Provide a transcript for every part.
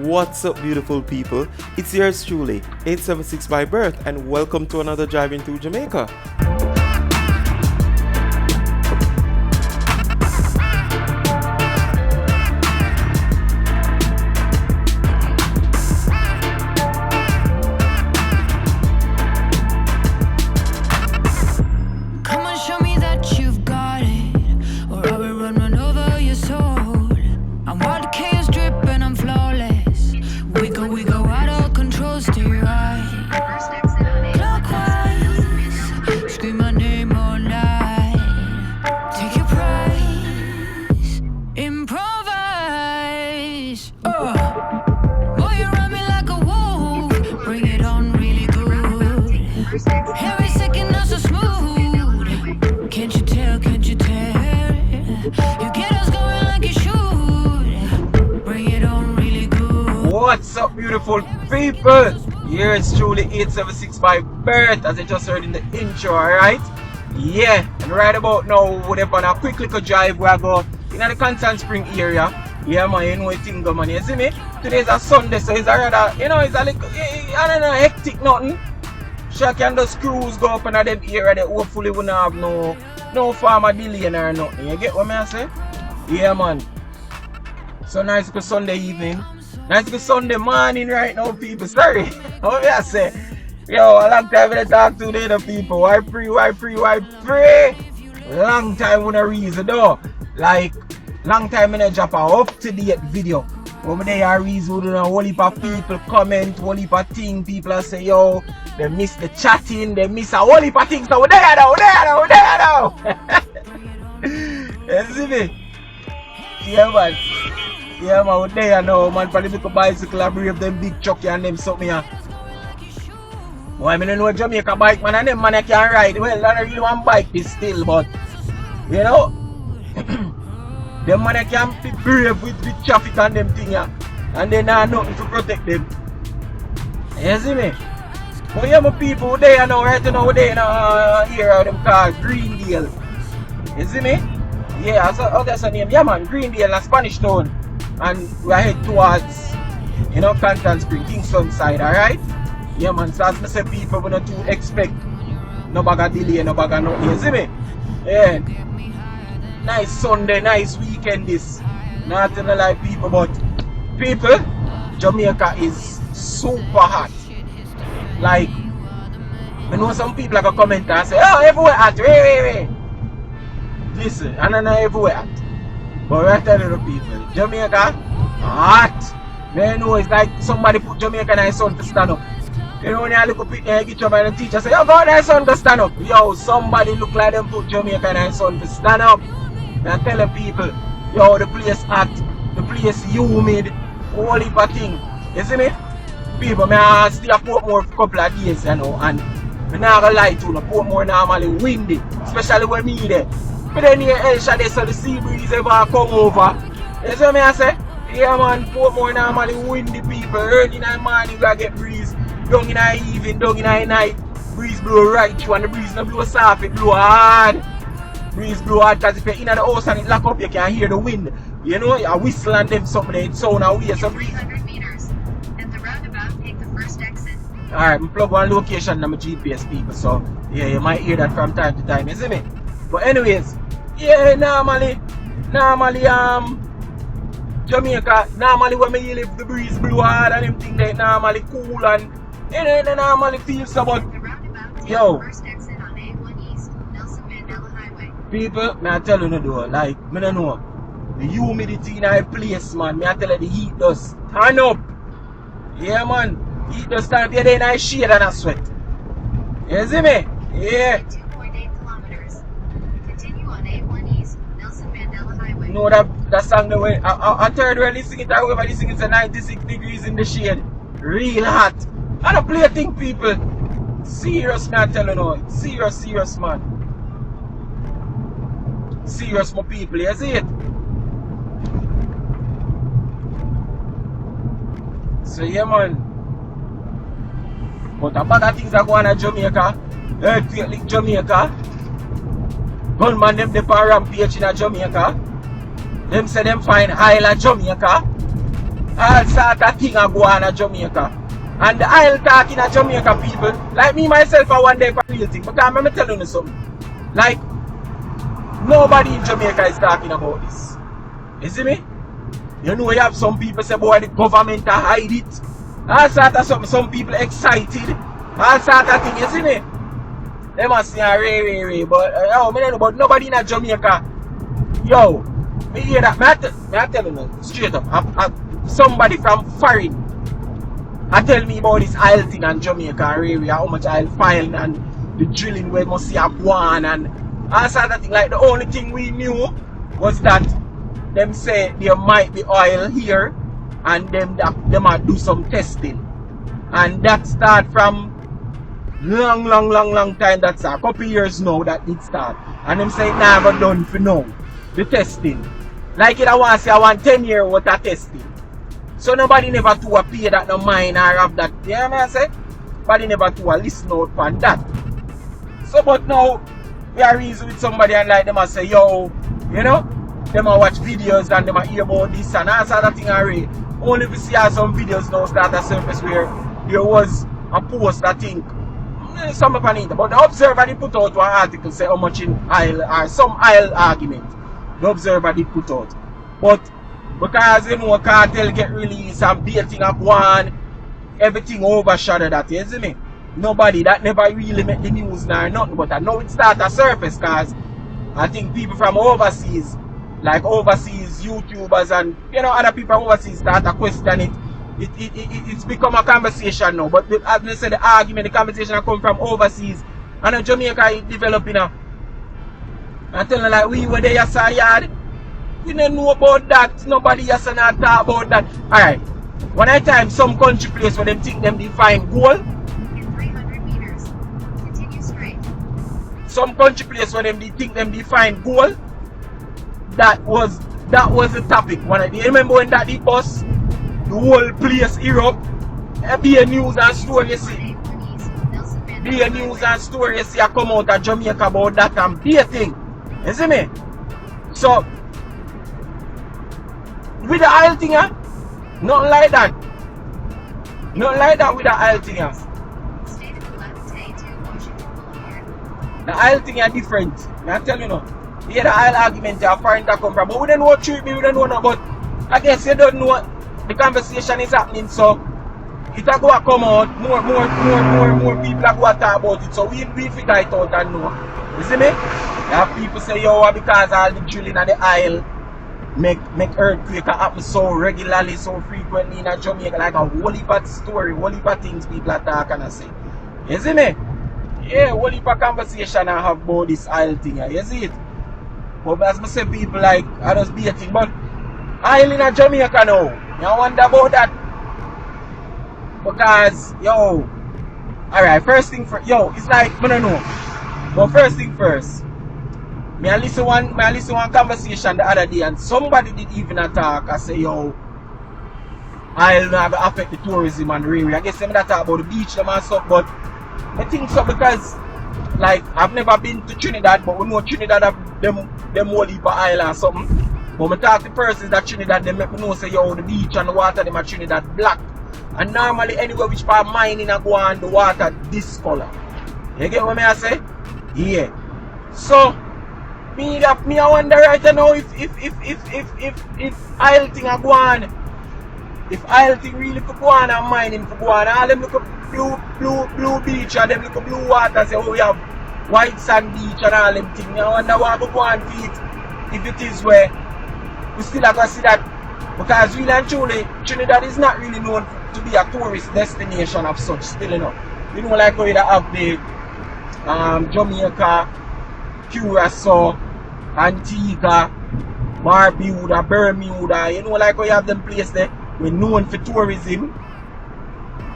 What's up, beautiful people? It's yours truly, 876 by birth, and welcome to another Driving Through Jamaica. What's up, beautiful people? Here's truly 876 by birth, as I just heard in the intro, alright? Yeah, and right about now, we're on a quick little drive where I go in the Kingston Spring area. Yeah, man, you know what thing go, man. You see me? Today's a Sunday, so it's a rather, it's a little, I don't know, hectic nothing. Sure can just cruise go up in them area that hopefully we don't have no farmer delay or nothing. You get what I say? Yeah, man. So nice good Sunday evening. Nice good Sunday morning right now, people. Sorry. What do I say? Yo, a long time I talk to the other people. Why pray? Long time when I reason though. Like, long time when I drop a up-to-date video. Over there I reason with a whole heap of people comment, whole heap of things. People say, yo, they miss the chatting, they miss a whole heap of things. So we're there now. You see me? Yeah, man. Yeah, man, we're there now, man. For the little bicycle, I brave them big chucky and them something here. Why, I don't know Jamaica bike, man, and them man I can ride. Well, I don't really want bike this still, but, you know, them man I can be brave with the traffic and them thing here. And they not nothing to protect them. You see me? But yeah, my people, we're there now, right now, we're there now, here, them called Greendale. You see me? Yeah, that's the name. Yeah, man, Greendale and Spanish Town. And we head towards, Kingston Spring, Kingston side, alright? Yeah, man, so as I say, people, we don't to expect no bag of delay, no bag of nothing, you see me? Yeah. Nice Sunday, nice weekend this. Nothing like people, but people, Jamaica is super hot. Like, I know some people are going to comment and say, oh, everywhere hot, wait. Listen, I don't know everywhere hot. But I tell you the people, Jamaica, hot. They know it's like somebody put Jamaica in his son to stand up. You know when you look up at the teacher and the teacher say, yo, go on his son to stand up. Yo, somebody look like them put Jamaica in his son to stand up. And I tell the people, yo, the place hot, the place humid, whole heap of thing. You see me? People, I stay at Portmore for a couple of days, and I'm not gonna lie to you, Portmore normally windy, especially when me there. But then here Elsha there, so the sea breeze ever come over. You see what I say? Yeah, man, Portmore normally windy, people. Early in the morning, we get breeze. Down in the evening, down in the night. Breeze blow right through, and the breeze not blow soft, it blow hard. Breeze blow hard, because if you're in the house and it lock up, you can hear the wind. You know, you whistle and them something, it sound away. So breeze. 300 meters. At the roundabout, take the first exit. Alright, I plug one location on my GPS, people. So, yeah, you might hear that from time to time, you see me? But anyways, yeah, normally, Jamaica, normally when me live, the breeze blow hard and them things, they normally cool and, they normally feel so, but, yo, First exit on A1 East, Nelson Mandela Highway. people, me I tell you no though, like, me don't know, the humidity in that place, man, me I tell you the heat does turn up. Yeah, man, heat does turn up, you're there in that shade and I sweat. You see me? Yeah. 2.8 kilometers. Continue on A1 East, Nelson Mandela Highway. No, that song the way I third when listen it, however listen it's a 96 degrees in the shade. Real hot. I don't play a thing, people. Serious, man, I tell you now. Serious, man. Serious, my people, you see it? So yeah, man. But a bag of things are going on in Jamaica. Earthquake like Jamaica. Gunman them on rampage in Jamaica. Them say them find Isle of Jamaica. all sort of thing a go on in Jamaica. And the Isle talking in Jamaica people, like me myself I one day for real thing. Because I'm telling you something. Like nobody in Jamaica is talking about this. You see me? You know you have some people say boy the government hide it. All sort of something, some people excited. All sort of thing, you see me? They must say ray, but yo, me don't know, but nobody in Jamaica. Yo, me hear that. Me I tell you straight up. Somebody from foreign I tell me about this oil thing in Jamaica area, how much oil file and the drilling where must see a go on and all sort of thing. Like the only thing we knew was that them say there might be oil here and them might do some testing. And that start from long time. That's a couple years now that it start. And them say it never done for now. The testing. Like it I want to say I want 10 years worth of testing. So nobody never to appear that no mind or have that. You know what I say? Nobody never to listen out for that. So but now we are reason with somebody and like them and say, yo, you know, them a watch videos and them a hear about this and all sort of thing already. Only if you see some videos now start to surface where there was a post I think some upon it. But the Observer did put out one article say how much in oil or some oil argument. The Observer did put out. But because you know cartel get released and dating up one, everything overshadowed that, you see me? Nobody that never really make the news nor nothing, but I know it start to surface because I think people from overseas, like overseas YouTubers and you know other people from overseas start to question it. It's become a conversation now. But as I said, the argument, the conversation come from overseas. And in Jamaica is developing now. I tell them like we were there yesterday yard. We don't know about that. Nobody yesterday talk about that. Alright. One at a time some country place where them think them define gold. In 300 meters, continue straight. Some country place where them think them define gold. That was the topic. You remember when that the bus? The whole place Europe, be a news and story you see. Be a news and story you see I come out of Jamaica about that and be a thing. You see me? So with the oil thing, nothing like that. Nothing like that with the oil thing. State of Levante to Washington Boulevard. The oil thing is different. I tell you now. Yeah, the oil argument are foreign to come from. But we don't know what treat me, we don't know no, but I guess you don't know. The conversation is happening, so it will go to come out, more people are going to talk about it, so we figure it out and know. You see me? You have people say, yo, because all the drilling and the oil make earthquake happen so regularly, so frequently in Jamaica, like a whole heap of story, whole heap of things people are talking and say. You see me? Yeah, whole heap of conversation I have about this oil thing, you see it? But as I say, people like, I just be a thing, but oil in Jamaica now. You wonder about that? Because, yo, alright, first thing first, yo, it's like, I don't know. But first thing first, I listen one conversation the other day and somebody did even talk and say, yo, I'll not affect the tourism and the area. I guess them that talk about the beach them and stuff, but I think so because, like, I've never been to Trinidad, but we know Trinidad have them whole heap of island or something. But I talk to persons that Trinidad, they make me know say, yo, the beach and the water, them are Trinidad black. And normally, anywhere which part mining and go on, the water this color. You get what I say? Yeah. So, me I wonder right now if oil thing are go on. If oil thing really could go on and mining could go on, all them look up blue beach and them look up blue water, say, oh, we have white sand beach and all them things. I wonder what could go on for it if it is where we still have to see that, because really and truly Trinidad is not really known to be a tourist destination of such still enough. You know, like how you have the Jamaica, Curacao, Antigua, Barbuda, Bermuda, you know, like how you have them places there we're known for tourism.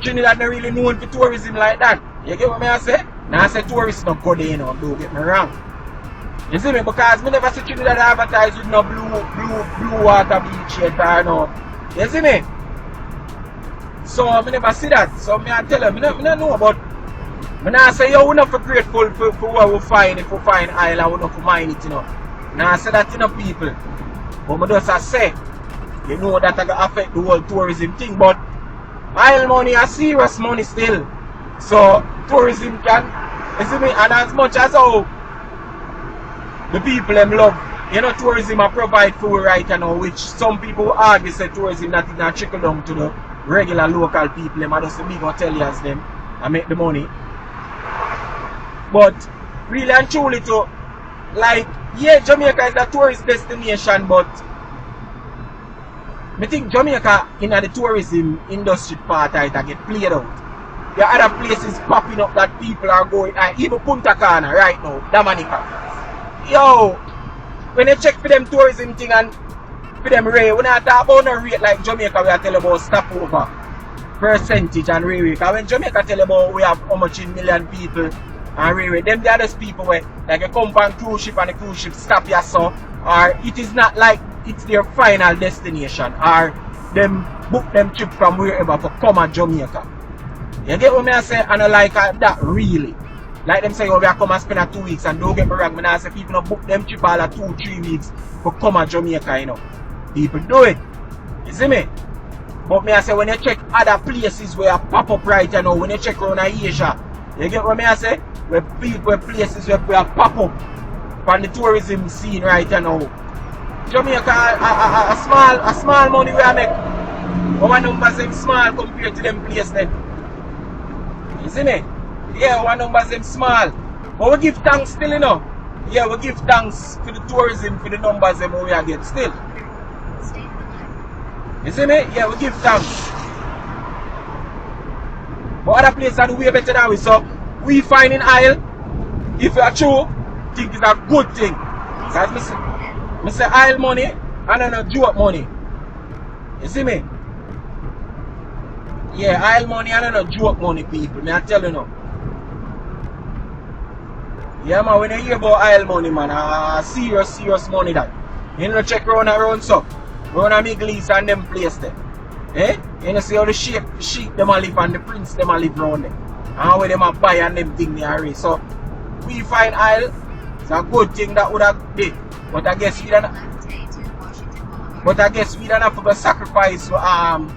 Trinidad not really known for tourism like that. You get what I say? Now I say tourists don't go there, you know, don't get me wrong. You see me? Because I never see Trinidad advertised with no blue water beach yet or no. You see me? So I never see that. So I tell them, I don't know about. I say, yo, we're not for grateful for what we find if we find oil and we're not for mine it, you know. Now I say that to no people. But I just say, you know that gonna affect the whole tourism thing. But oil money is serious money still. So tourism can, you see me, and as much as how the people them love, you know, tourism I provide for right now, which some people argue say tourism that it not trickle down to the regular local people, them are just the big hoteliers them and make the money. But really and truly to, like, yeah, Jamaica is a tourist destination, but I think Jamaica in the tourism industry part it get played out. There are other places popping up that people are going, even Punta Cana right now, Dominica. Yo, when you check for them tourism thing and for them rate, when I talk about no rate like Jamaica, we are telling about stopover percentage and rate. Because when Jamaica tell about we have how much in million people and rate, them the other people where like you come on cruise ship and the cruise ship stop you so, or it is not like it's their final destination, or them book them trip from wherever for come at Jamaica. You get what me I say? And I like that really. Like them say, oh, we are come and spend 2 weeks, and don't get me wrong, I say people don't book them trip all 2-3 weeks for come at Jamaica, you know. People do it. You see me? But me I say when you check other places where I pop up right now, when you check around Asia, you get what me I say? Where places where I pop up on the tourism scene right now. Jamaica a small money where I make. Our numbers them small compared to them places then. You see me? Yeah, our numbers them small. But we give thanks still, you know. Yeah, we give thanks for the tourism, for the numbers them we are get still. You see me? Yeah, we give thanks. But other places are way better than we. So we find in Isle, if you are true, think it's a good thing. Because I say Isle money and I don't joke money. You see me? Yeah, Isle money and I don't joke money, people. Me I tell you now. Yeah, man, when you hear about Isle money, man, serious money that. You know, check around so. Around a Middle East and them place there. Eh? You know, see how the sheep them a live and the prince them a live around there. And where them a buy and them thing they are raise. So, we find Isle, it's a good thing that would have did. But I guess we don't have to go sacrifice we have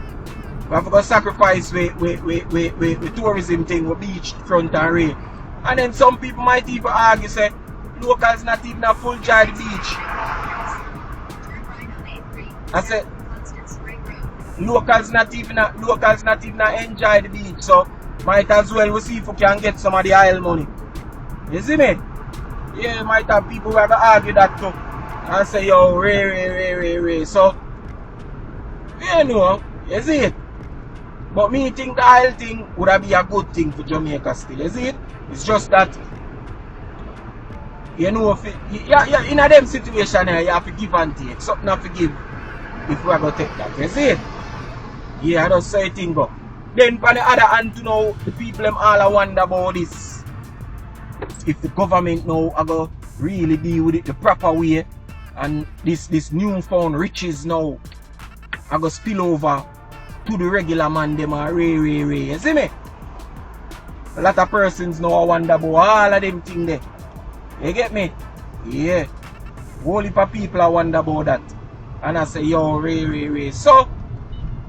to go sacrifice with tourism thing, with beach front and rail. And then some people might even argue say locals not even a full joy the beach. I said locals not even enjoy the beach, so might as well we see if we can get some of the Isle money. You see me? Yeah, might have people who are gonna argue that too. And say yo ray. So you know, you see it? But me think the Isle thing would be a good thing for Jamaica still, you see it? It's just that you know if in a them situation here you have to give and take. Something have to give if we are gonna take that. You see it? Yeah, I don't say a thing go. Then on the other hand, you know, the people them all wonder about this. If the government now are gonna really deal with it the proper way, and this newfound riches now are gonna spill over to the regular man them are ray. You see me? A lot of persons now wonder about all of them things there. You get me? Yeah. Whole heap of people are wonder about that. And I say, yo, ray. So,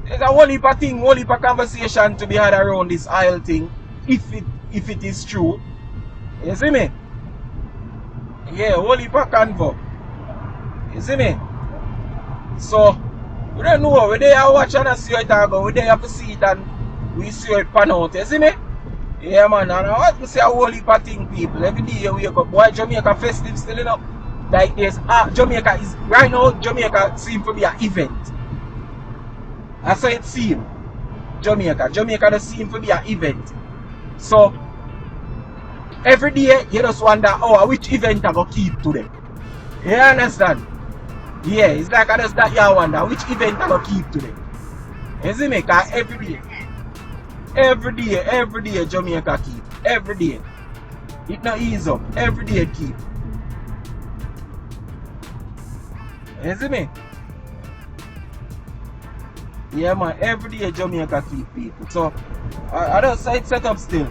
there's a whole heap of thing, whole heap of conversation to be had around this Isle thing, if it is true. You see me? Yeah, whole heap of convo. You see me? So, we don't know, we're there watching and see how it go, we're there to see it and we see how it pan out, you see me? Yeah man, and I want to say a whole heap of thing, people. Every day you wake up, boy, Jamaica festive still, you know. Like there's Jamaica is right now. Jamaica seems to be an event. I say it seems. Jamaica does seem to be an event. So every day you just wonder, oh, which event I go keep today. You understand? Yeah, it's like I just that you wonder which event I go keep today. You see me? Cause every day Jamaica keep. Every day. It not ease up. Every day keep. You see me? Yeah man, every day Jamaica keep people. So I don't say it's set up still.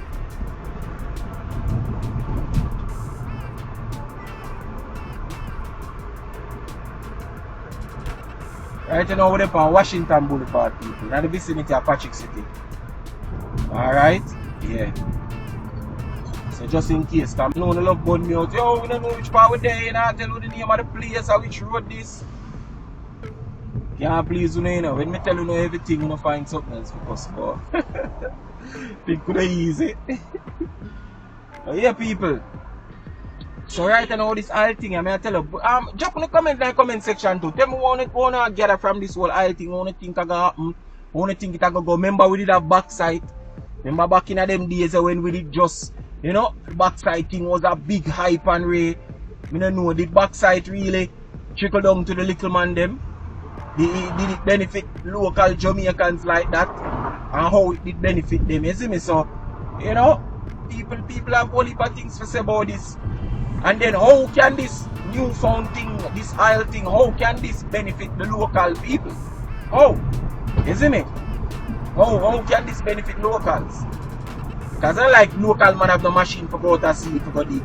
Right now we're on Washington Boulevard, people, in the vicinity of Patrick City. Alright? Yeah. So just in case, because I know the love bun me out. Yo, we don't know which part we're there, and I tell you the name of the place or which road this. Can't please you know. When me tell you everything, you know find something else for us, but it could have easy. But yeah, people. So right now this oil thing, I tell you, drop in the comment section too. Tell me what wanna gather from this whole oil thing. What think I gonna happen? What think it I gonna go? Remember we did have backside. Remember back in them days when we did just, you know, backside thing was a big hype and ray. I don't know, did backside really trickle down to the little man them? Did it benefit local Jamaicans like that? And how it did benefit them, you see me? So, you know, people have whole heap of things to say about this. And then how can this newfound thing, this oil thing, how can this benefit the local people? How? You see me? How can this benefit locals? Because I like local man have the machine for go out and see if you go deep.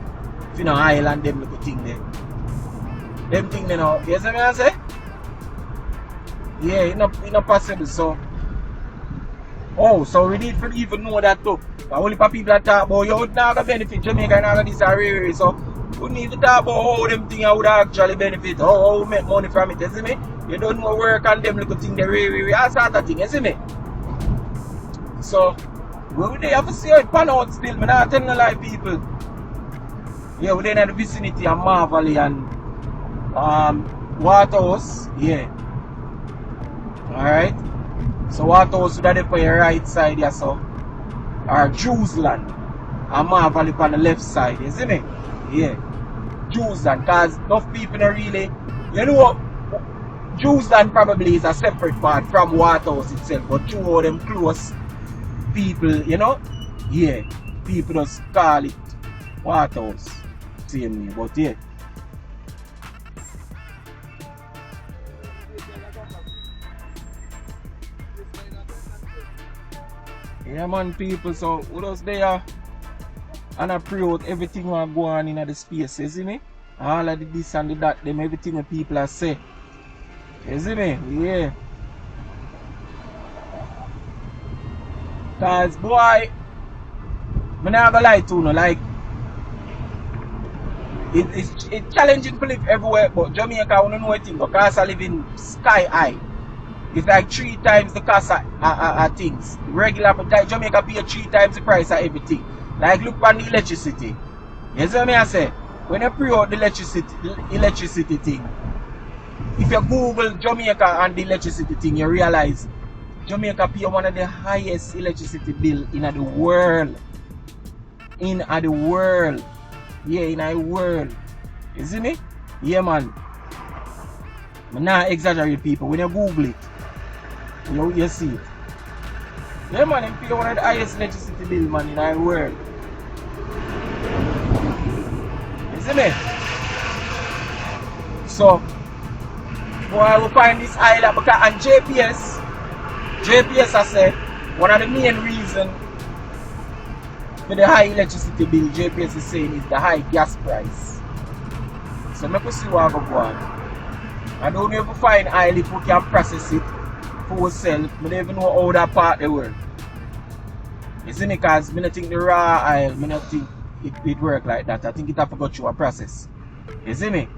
If you know oil and them little thing there. Them thing they know. You see me I say? Yeah, it's not possible. So so we need to even know that too. But only for people that talk about you would not benefit Jamaica and all of this are so we need to talk about how them things would actually benefit, how we make money from it, you see me? You don't know work on them little things, they all sort of thing, you see me? So we have to see how it pan out still, I'm not telling a lie people. Yeah, we're in the vicinity of Marvally and Waterhouse, yeah. Alright? So Waterhouse would have there for your right side, yeah, so. Or Jewsland and Marvally on the left side, you see me? Yeah. Jewsland, because enough people are really, you know what? Jewsland probably is a separate part from Waterhouse itself, but two of them close people, you know? Yeah. People just call it Waterhouse. Same way, but yeah. Yeah man people, so with us there and I pray out everything will go on in the space, you see me? All of the this and the that, them everything that people are say. You see me? Yeah. Cause boy, I'm not gonna lie to you, like it's challenging to live everywhere, but Jamaica I don't know anything because I live in sky high. It's like 3 times the cost of things. Regular Jamaica pay 3 times the price of everything. Like look on the electricity. You see what I say? When you pre out the electricity thing, if you Google Jamaica and the electricity thing, you realize Jamaica pay one of the highest electricity bill in the world. In the world. Yeah, in the world. You see me? Yeah man. I'm not exaggerating people. When you Google it, you see it. Yeah man, you pay one of the highest electricity bill man in the world. You see me? So, boy, we find this island because on GPS I said one of the main reasons for the high electricity bill GPS is saying is the high gas price. So let me see what I go on. I don't know if we find oil if we can process it for ourselves. I don't even know how that part they work. You see me, because I don't think the raw oil, I don't think it work like that. I think it have to go through a process. You see me?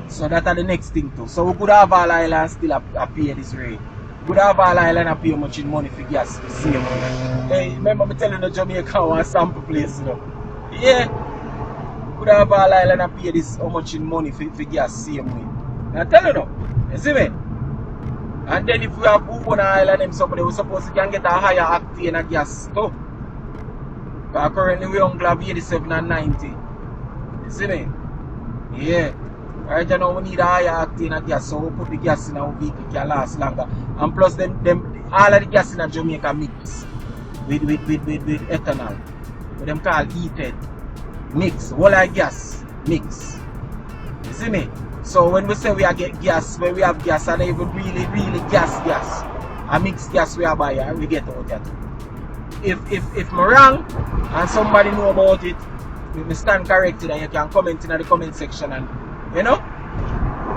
So that's the next thing too. So we could have all oil and still pay this rate. We could have all oil and pay how much in money for gas. See me? Hey, remember me telling the Jamaica one sample place, you know? Yeah. Could have all island and pay this how much in money for gas same way. I tell you now, you see me? And then if we have one island and somebody we suppose we can get a higher octane gas too. Because currently we only have 87 and 90. You see me? Yeah. Right now we need a higher octane gas, so we put the gas in our vehicle can last longer. And plus them all of the gas in Jamaica mix with ethanol. What them call heated. Mix, whole of gas, mix. You see me? So when we say we are get gas, when we have gas and even really gas, a mixed gas we are buying and we get out that. If I'm wrong and somebody know about it, if I stand corrected and you can comment in the comment section and you know,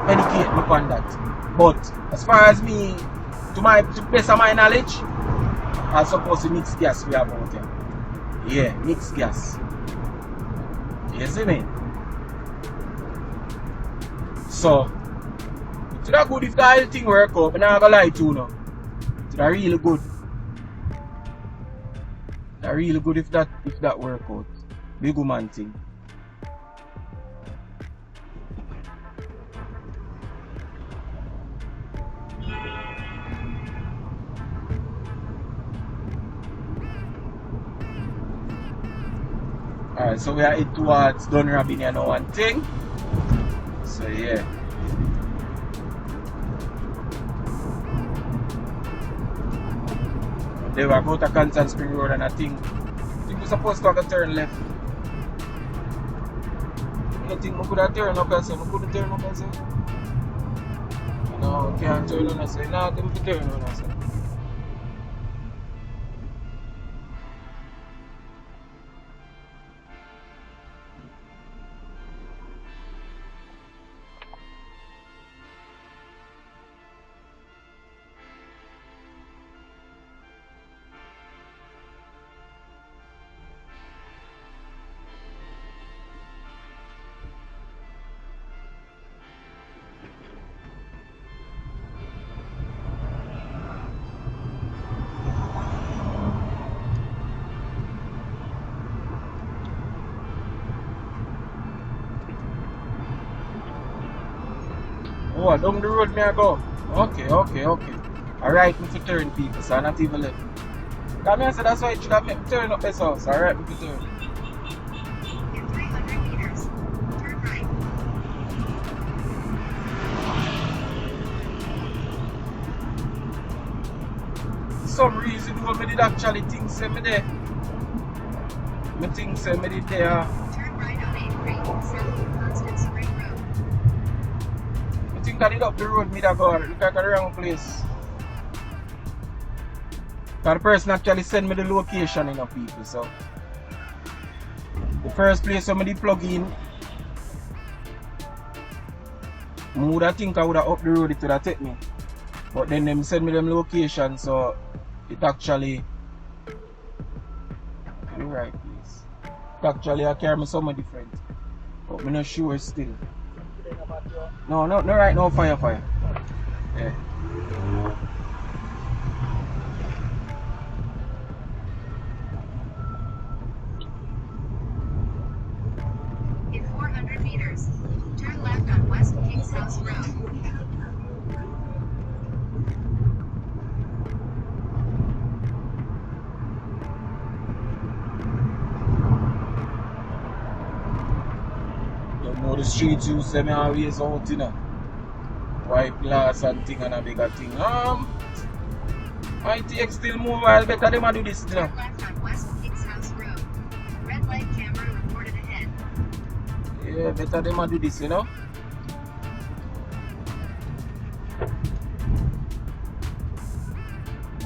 educate me on that. But as far as me, to best of my knowledge, I'm supposed to mix gas we have out here. Yeah, mix gas. You see me? So, it's not good if the whole thing work out, but I'm not gonna lie to you now. It's really good. It's really good if that work out. Big woman thing. Alright, so we are heading towards Dunrabin, you know one thing. So yeah. They were going to Kingston Spring Road and I think we're supposed to have a turn left. I think we could have turned up and say, we couldn't turn up and say. No, we can't turn on and say, no, we can turn on and say. Oh, down the road may I go? Okay. Alright, me to turn people, so I'm not even left. Come here, so that's why you should have me turn up this house. Alright, me to turn. In 300 meters, turn right. For some reason, I did actually think say me there. I think say me did there. Turn right on 8th Street, south of Kingston Spring Road. I think I did up the road, me that go. Look at the wrong place. The person actually sent me the location, you know, people. So the first place somebody plug in, I would have think I would have up the road it would have take me. But then them send me them location, so it actually right place. It actually I carry me somewhere different. But I'm not sure still. No right now fire. Yeah. In 400 meters, turn left on West Kings House Road. Don't know the streets you say me always out, you know. White glass and thing and a bigger thing. I take still move while better them a do this, you know. Turn left on West Kings House Road. Red light camera reported ahead. Yeah, better them a do this, you know.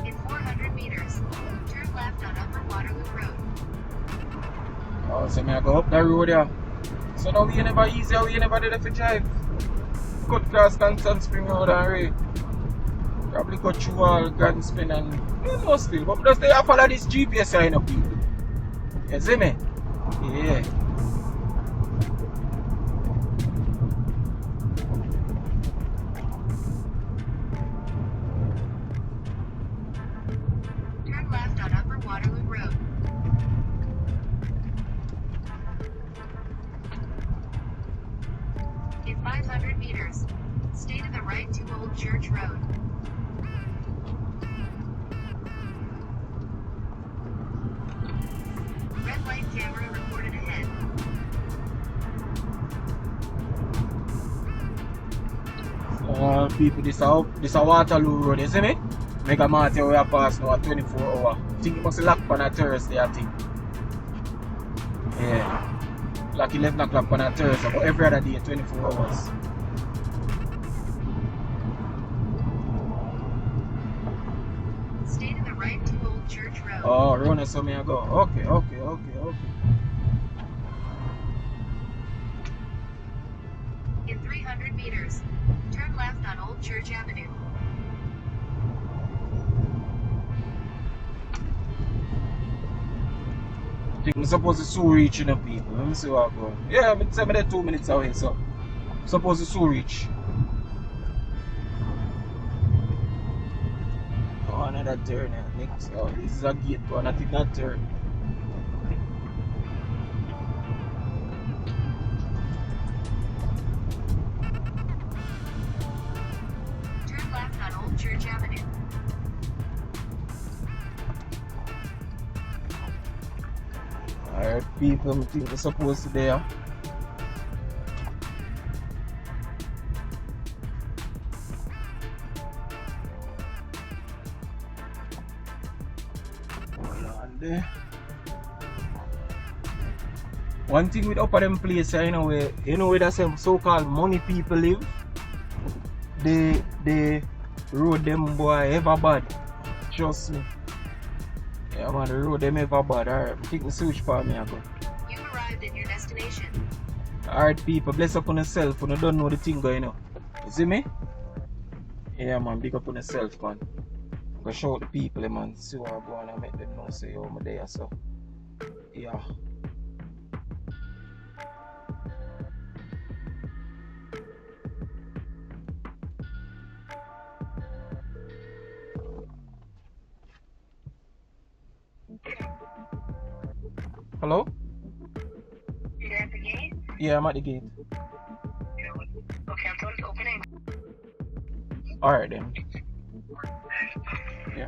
In 400 meters, turn left on Upper Waterloo Road. Oh, so me I go up the road here. So now we never easy, we never did it to drive. Cut across Kingston Spring Road and Ray. Probably cut through all Grand Spin and no still. But just they follow this GPS sign up people. You see me? Yeah. Turn left on Upper Waterloo Road. In 500 meters, stay to the right to Old Church Road. Red light camera reported ahead. People, this a Waterloo Road, you see me? Mega Martin we are pass now at 24 hours. I think it must lock on a Thursday, I think. Yeah. Like 11 o'clock on a Thursday, but every other day 24 hours. Stay to the right to Old Church Road. Oh, run so me I go. Okay. In In 300 meters, turn left on Old Church Avenue. I think I'm supposed to soon reach, you know, people. Let me see what I'm going. Yeah, I'm saying they're 2 minutes away, so I'm supposed to soon reach. Oh, another turn here. Next. Oh, this is a gate one. I think that turn. Turn left on Old Church Avenue. Alright, people, I think we're supposed to there. Hold on there. One thing with upper them place, you know where that some so-called money people live. The road them boy ever bad. Trust me. Yeah man, the road them ever bad. Alright, I think we switch for me again. You've arrived at your destination. Alright people, bless up on yourself when you don't know the thing going on. You see me? Yeah man, big up on yourself man. Go show the people man, see what I'm going and make them know say yo I'm there so. Yeah. Hello? You're at the gate? Yeah, I'm at the gate. Okay, I'm told to open it. Alright then. Yeah.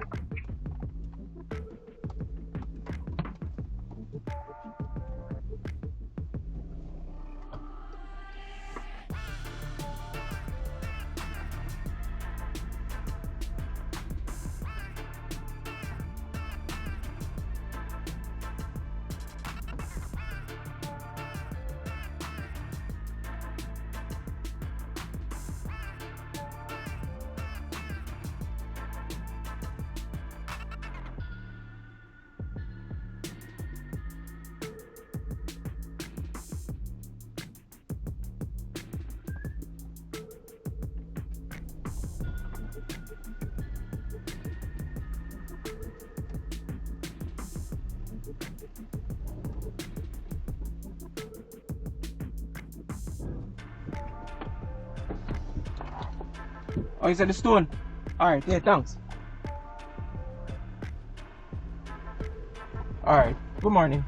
Oh, you said the stone? Alright, yeah, thanks. Alright, good morning.